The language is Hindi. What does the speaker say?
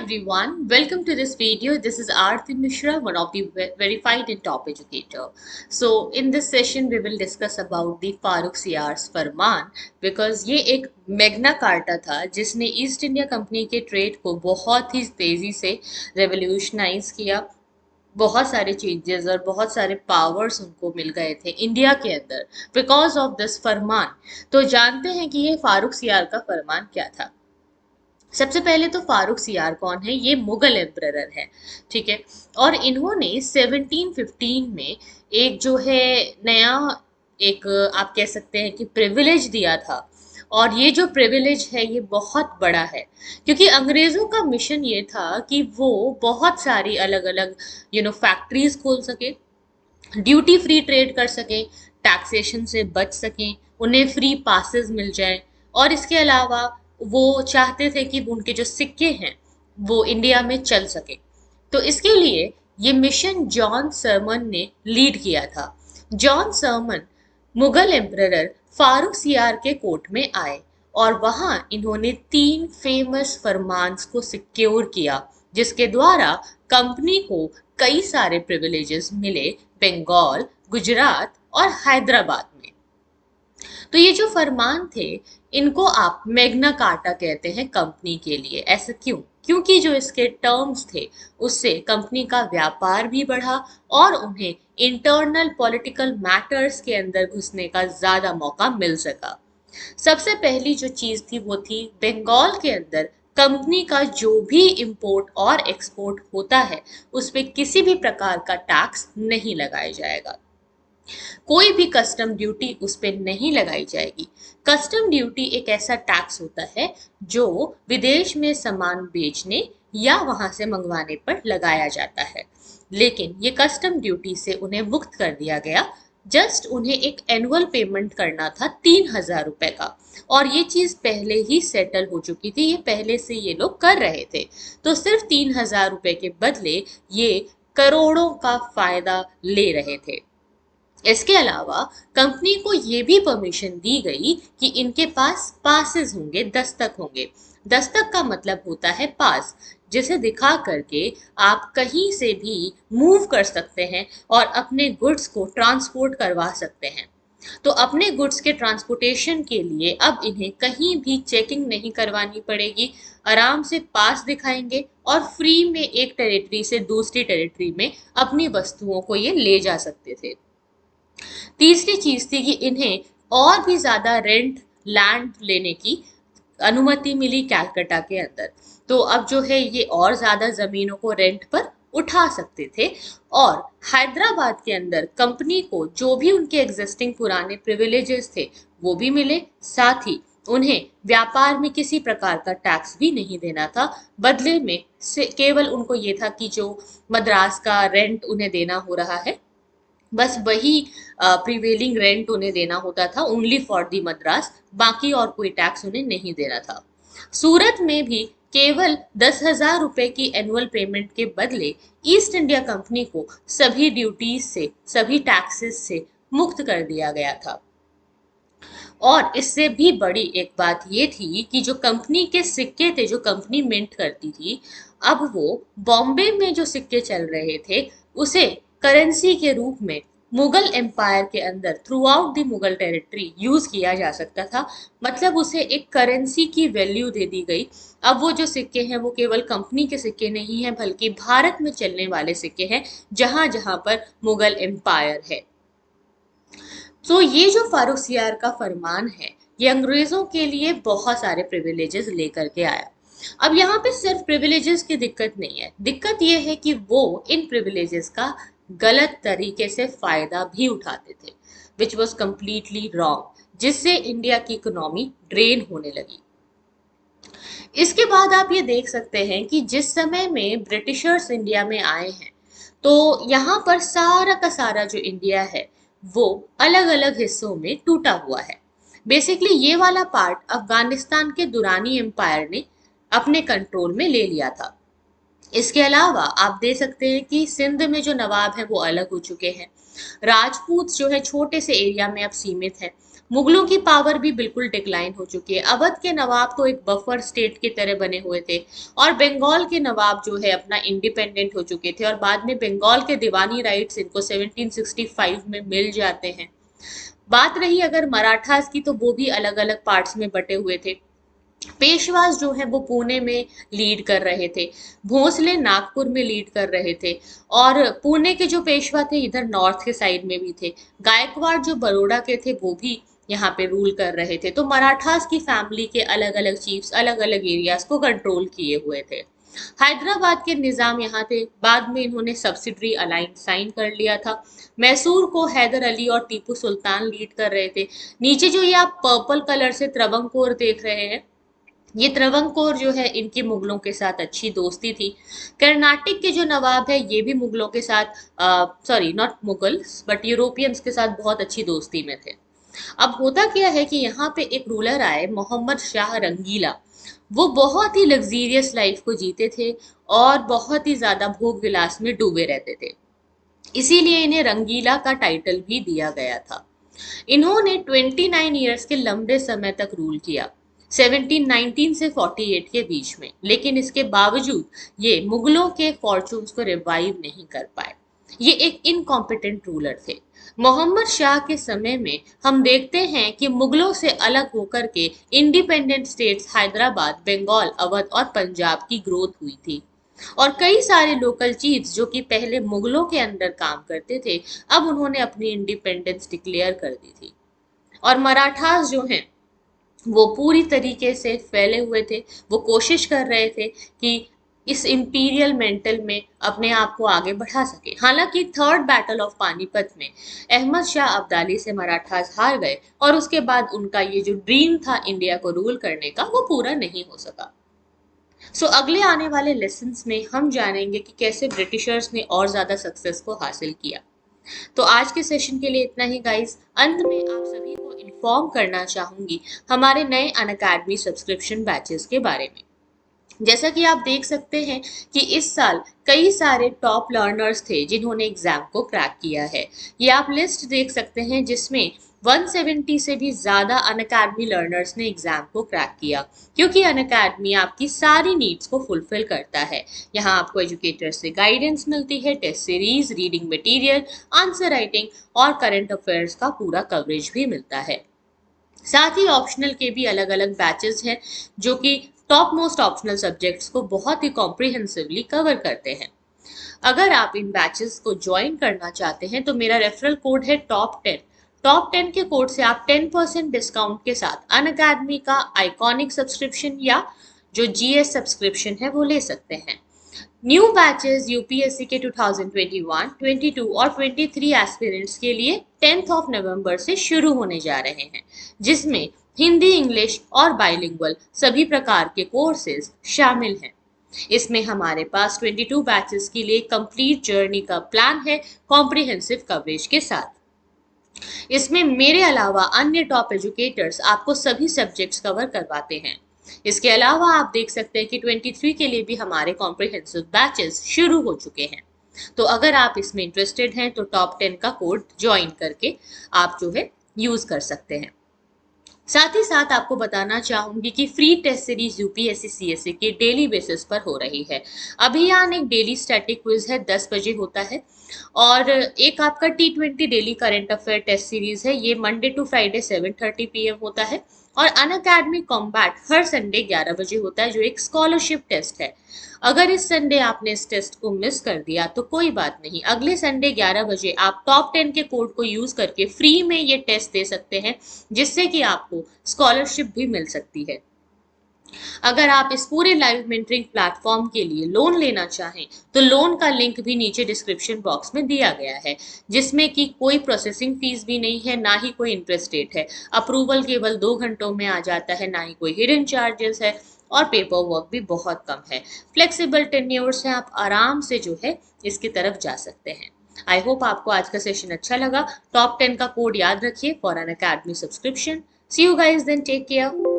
everyone, welcome to this video. This is Aarti Mishra, one of the verified and top educator. So in this session we will discuss about the Farrukhsiyar's Farman because ये एक मैग्ना कार्टा था जिसने ईस्ट इंडिया कंपनी के ट्रेड को बहुत ही तेजी से रेवोल्यूशनाइज किया। बहुत सारे चेंजेस और बहुत सारे पावर्स उनको मिल गए थे इंडिया के अंदर बिकॉज ऑफ दिस फरमान। तो जानते हैं कि ये फारूखसियार का फरमान क्या था। सबसे पहले तो फारूखसियार कौन है? ये मुगल एम्परर है, ठीक है। और इन्होंने 1715 में एक जो है नया एक आप कह सकते हैं कि प्रिविलेज दिया था। और ये जो प्रिविलेज है ये बहुत बड़ा है क्योंकि अंग्रेजों का मिशन ये था कि वो बहुत सारी अलग अलग फैक्ट्रीज खोल सके, ड्यूटी फ्री ट्रेड कर सकें, टैक्सेशन से बच सकें, उन्हें फ्री पासेस मिल जाए। और इसके अलावा वो चाहते थे कि उनके जो सिक्के हैं वो इंडिया में चल सके। तो इसके लिए ये मिशन जॉन सरमन ने लीड किया था। जॉन सरमन मुगल एम्परर फारूखसियार के कोर्ट में आए और वहां इन्होंने 3 फेमस फरमान्स को सिक्योर किया जिसके द्वारा कंपनी को कई सारे प्रिविलेजेस मिले बंगाल, गुजरात और हैदराबाद में। तो ये जो फरमान थे इनको आप मैग्ना कार्टा कहते हैं कंपनी के लिए। ऐसा क्यों? क्योंकि जो इसके टर्म्स थे उससे कंपनी का व्यापार भी बढ़ा और उन्हें इंटरनल पॉलिटिकल मैटर्स के अंदर घुसने का ज्यादा मौका मिल सका। सबसे पहली जो चीज थी वो थी बंगाल के अंदर कंपनी का जो भी इंपोर्ट और एक्सपोर्ट होता है उस पर किसी भी प्रकार का टैक्स नहीं लगाया जाएगा। कोई भी कस्टम ड्यूटी उस पर नहीं लगाई जाएगी। कस्टम ड्यूटी एक ऐसा टैक्स होता है जो विदेश में सामान बेचने या वहां से मंगवाने पर लगाया जाता है, लेकिन ये कस्टम ड्यूटी से उन्हें मुक्त कर दिया गया। जस्ट उन्हें एक एनुअल पेमेंट करना था 3000 रुपए का और ये चीज पहले ही सेटल हो चुकी थी, ये पहले से ये लोग कर रहे थे। तो सिर्फ 3000 रुपए के बदले ये करोड़ों का फायदा ले रहे थे। इसके अलावा कंपनी को ये भी परमिशन दी गई कि इनके पास पासेस होंगे, दस्तक होंगे। दस्तक का मतलब होता है पास, जिसे दिखा करके आप कहीं से भी मूव कर सकते हैं और अपने गुड्स को ट्रांसपोर्ट करवा सकते हैं। तो अपने गुड्स के ट्रांसपोर्टेशन के लिए अब इन्हें कहीं भी चेकिंग नहीं करवानी पड़ेगी। आराम से पास दिखाएंगे और फ्री में एक टेरिटरी से दूसरी टेरिटरी में अपनी वस्तुओं को ये ले जा सकते थे। तीसरी चीज थी कि इन्हें और भी ज्यादा रेंट लैंड लेने की अनुमति मिली कैलकाटा के अंदर। तो अब जो है ये और ज्यादा जमीनों को रेंट पर उठा सकते थे। और हैदराबाद के अंदर कंपनी को जो भी उनके एग्जिस्टिंग पुराने प्रिविलेजेस थे वो भी मिले। साथ ही उन्हें व्यापार में किसी प्रकार का टैक्स भी नहीं देना था। बदले में से केवल उनको ये था कि जो मद्रास का रेंट उन्हें देना हो रहा है बस वही प्रिवेलिंग रेंट उन्हें देना होता था, ओनली फॉर दी मद्रास। बाकी और कोई टैक्स उन्हें नहीं देना था। सूरत में भी केवल 10,000 रुपए की एनुअल पेमेंट के बदले ईस्ट इंडिया कंपनी को सभी ड्यूटीज से, सभी टैक्सेस से मुक्त कर दिया गया था। और इससे भी बड़ी एक बात ये थी कि जो कंपनी के सिक्के थे, जो कंपनी मिंट करती थी, अब वो बॉम्बे में जो सिक्के चल रहे थे उसे करेंसी के रूप में मुगल एम्पायर के अंदर through out the Mughal territory use किया जा सकता था। मतलब उसे एक करेंसी की वैल्यू दे दी गई। अब वो जो सिक्के हैं वो केवल कंपनी के सिक्के नहीं हैं बल्कि भारत में चलने वाले सिक्के हैं जहां जहां पर मुगल एम्पायर है। तो ये जो फारूखसियार का फरमान है ये अंग्रेजों के लिए बहुत सारे प्रिविलेजेस लेकर के आया। अब यहाँ पे सिर्फ प्रिविलेजेस की दिक्कत नहीं है, दिक्कत ये है कि वो इन प्रिविलेजेस का गलत तरीके से फायदा भी उठाते थे, विच वॉज कम्प्लीटली रॉन्ग, जिससे इंडिया की इकोनॉमी ड्रेन होने लगी। इसके बाद आप ये देख सकते हैं कि जिस समय में ब्रिटिशर्स इंडिया में आए हैं तो यहाँ पर सारा का सारा जो इंडिया है वो अलग अलग हिस्सों में टूटा हुआ है। बेसिकली ये वाला पार्ट अफगानिस्तान के दुरानी एम्पायर ने अपने कंट्रोल में ले लिया था। इसके अलावा आप देख सकते हैं कि सिंध में जो नवाब हैं वो अलग हो चुके हैं। राजपूत जो है छोटे से एरिया में अब सीमित है। मुगलों की पावर भी बिल्कुल डिक्लाइन हो चुकी है। अवध के नवाब तो एक बफर स्टेट की तरह बने हुए थे और बंगाल के नवाब जो है अपना इंडिपेंडेंट हो चुके थे और बाद में बंगाल के दीवानी राइट्स इनको 1765 में मिल जाते हैं। बात रही अगर मराठास की, तो वो भी अलग अलग पार्ट्स में बटे हुए थे। पेशवास जो है वो पुणे में लीड कर रहे थे, भोसले नागपुर में लीड कर रहे थे और पुणे के जो पेशवा थे इधर नॉर्थ के साइड में भी थे। गायकवाड़ जो बड़ौदा के थे वो भी यहाँ पे रूल कर रहे थे। तो मराठास की फैमिली के अलग अलग चीफ्स अलग अलग एरियाज को कंट्रोल किए हुए थे। हैदराबाद के निजाम यहाँ थे, बाद में इन्होंने सब्सिडरी अलायंस साइन कर लिया था। मैसूर को हैदर अली और टीपू सुल्तान लीड कर रहे थे। नीचे जो ये आप पर्पल कलर से त्रवंकोर देख रहे हैं, ये त्रवंकोर जो है इनकी मुगलों के साथ अच्छी दोस्ती थी। कर्नाटक के जो नवाब है ये भी मुगलों के साथ, sorry not Mughals but Europeans के साथ बहुत अच्छी दोस्ती में थे। अब होता क्या है कि यहाँ पे एक रूलर आए मोहम्मद शाह रंगीला। वो बहुत ही लग्जीरियस लाइफ को जीते थे और बहुत ही ज्यादा भोग विलास में डूबे रहते थे, इसीलिए इन्हें रंगीला का टाइटल भी दिया गया था। इन्होंने 29 ईयर्स के लंबे समय तक रूल किया, 1719 से 48 के बीच में, लेकिन इसके बावजूद ये मुगलों के फॉर्चून्स को रिवाइव नहीं कर पाए। ये एक इनकॉम्पिटेंट रूलर थे। मोहम्मद शाह के समय में हम देखते हैं कि मुगलों से अलग होकर के इंडिपेंडेंट स्टेट्स हैदराबाद, बंगाल, अवध और पंजाब की ग्रोथ हुई थी और कई सारे लोकल चीफ्स जो कि पहले मुगलों के अंडर काम करते थे, अब उन्होंने अपनी इंडिपेंडेंस डिक्लेयर कर दी थी। और मराठास जो हैं वो पूरी तरीके से फैले हुए थे। वो कोशिश कर रहे थे कि इस इंपीरियल मेंटल में अपने आप को आगे बढ़ा सके। हालांकि थर्ड बैटल ऑफ पानीपत में अहमद शाह अब्दाली से मराठास हार गए और उसके बाद उनका ये जो ड्रीम था इंडिया को रूल करने का वो पूरा नहीं हो सका। अगले आने वाले लेसन्स में हम जानेंगे कि कैसे ब्रिटिशर्स ने और ज्यादा सक्सेस को हासिल किया। तो आज के सेशन के लिए इतना ही गाइस। अंत में आप सभी को इन्फॉर्म करना चाहूंगी हमारे नए अनअकैडमी सब्सक्रिप्शन बैचेस के बारे में। जैसा कि आप देख सकते हैं कि इस साल कई सारे टॉप लर्नर्स थे जिन्होंने एग्जाम को क्रैक किया है। ये आप लिस्ट देख सकते हैं जिसमें 170 से भी ज्यादा अनअकैडमी लर्नर्स ने एग्जाम को क्रैक किया, क्योंकि अनअकैडमी आपकी सारी नीड्स को फुलफिल करता है। यहाँ आपको एजुकेटर से गाइडेंस मिलती है, test series, reading material, answer writing और करंट अफेयर्स का पूरा कवरेज भी मिलता है। साथ ही ऑप्शनल के भी अलग अलग बैचेस हैं जो कि टॉप मोस्ट ऑप्शनल सब्जेक्ट्स को बहुत ही कॉम्प्रिहेंसिवली कवर करते हैं। अगर आप इन बैचेस को ज्वाइन करना चाहते हैं तो मेरा रेफरल कोड है टॉप 10। टॉप 10 के कोड से आप 10% डिस्काउंट के साथ अनअकैडमी का आइकॉनिक सब्सक्रिप्शन या जो जीएस सब्सक्रिप्शन है वो ले सकते हैं। न्यू बैचेस यूपीएससी के 2021, 22 और 23 एस्पिरेंट्स के लिए 10th ऑफ नवंबर से शुरू होने जा रहे हैं, जिसमें हिंदी, इंग्लिश और बाइलिंगुअल सभी प्रकार के कोर्सेज शामिल हैं। इसमें हमारे पास 22 बैचेस के लिए कंप्लीट जर्नी का प्लान है कॉम्प्रिहेंसिव कवरेज के साथ। इसमें मेरे अलावा अन्य टॉप एजुकेटर्स आपको सभी सब्जेक्ट्स कवर करवाते हैं। इसके अलावा आप देख सकते हैं कि 23 के लिए भी हमारे कॉम्प्रिहेंसिव बैचेस शुरू हो चुके हैं। तो अगर आप इसमें इंटरेस्टेड हैं तो टॉप 10 का कोड ज्वाइन करके आप जो है यूज कर सकते हैं। साथ ही साथ आपको बताना चाहूंगी कि free test series UPSC CSE की डेली बेसिस पर हो रही है। अभियान एक डेली स्टैटिक क्विज है, 10 बजे होता है, और एक आपका T20 daily current affair test series है, ये मंडे टू फ्राइडे 7:30 PM होता है। और अनअकैडमी कॉम्बैट हर संडे 11 बजे होता है, जो एक स्कॉलरशिप टेस्ट है। अगर इस संडे आपने इस टेस्ट को मिस कर दिया तो कोई बात नहीं, अगले संडे 11 बजे आप टॉप 10 के कोड को यूज करके फ्री में ये टेस्ट दे सकते हैं, जिससे कि आपको स्कॉलरशिप भी मिल सकती है। अगर आप इस पूरे लाइव मेंटरिंग प्लेटफॉर्म के लिए लोन लेना चाहें तो लोन का लिंक भी नीचे डिस्क्रिप्शन बॉक्स में दिया गया है, जिसमें कि कोई प्रोसेसिंग फीस भी नहीं है, ना ही कोई इंटरेस्ट रेट है। अप्रूवल केवल 2 घंटों में आ जाता है, ना ही कोई हिडन चार्जेस है और पेपर वर्क भी बहुत कम है। फ्लेक्सिबल टेन्योर से आप आराम से जो है इसकी तरफ जा सकते हैं। आई होप आपको आज का सेशन अच्छा लगा। टॉप 10 का कोड याद रखिए for Unacademy subscription. See you guys then, take care.